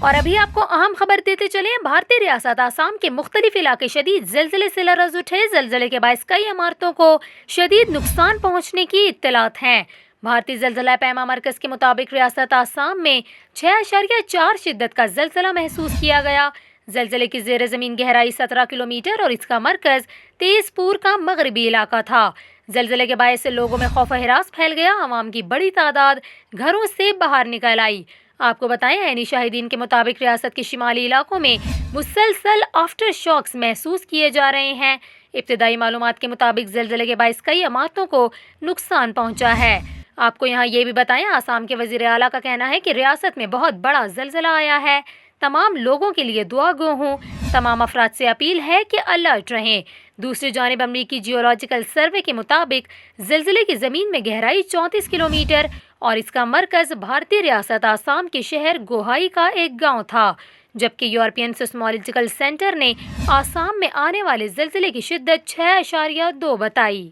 اور ابھی آپ کو اہم خبر دیتے چلیں، بھارتی ریاست آسام کے مختلف علاقے شدید زلزلے سے لرز اٹھے۔ زلزلے کے باعث کئی عمارتوں کو شدید نقصان پہنچنے کی اطلاعات ہیں۔ بھارتی زلزلہ پیما مرکز کے مطابق ریاست آسام میں 6.4 شدت کا زلزلہ محسوس کیا گیا۔ زلزلے کی زیر زمین گہرائی 17 کلومیٹر اور اس کا مرکز تیز پور کا مغربی علاقہ تھا۔ زلزلے کے باعث لوگوں میں خوف و ہراس پھیل گیا، عوام کی بڑی تعداد گھروں سے باہر نکل آئی۔ آپ کو بتائیں، عینی شاہدین کے مطابق ریاست کے شمالی علاقوں میں مسلسل آفٹر شاکس محسوس کیے جا رہے ہیں۔ ابتدائی معلومات کے مطابق زلزلے کے باعث کئی عمارتوں کو نقصان پہنچا ہے۔ آپ کو یہاں یہ بھی بتائیں، آسام کے وزیر اعلیٰ کا کہنا ہے کہ ریاست میں بہت بڑا زلزلہ آیا ہے۔ تمام لوگوں کے لیے دعا گو ہوں۔ تمام افراد سے اپیل ہے کہ الرٹ رہیں۔ دوسری جانب امریکی جیولوجیکل سروے کے مطابق زلزلے کی زمین میں گہرائی 34 کلومیٹر اور اس کا مرکز بھارتی ریاست آسام کے شہر گوہائی کا ایک گاؤں تھا، جبکہ یورپین سیسمولوجیکل سینٹر نے آسام میں آنے والے زلزلے کی شدت 6.2 بتائی۔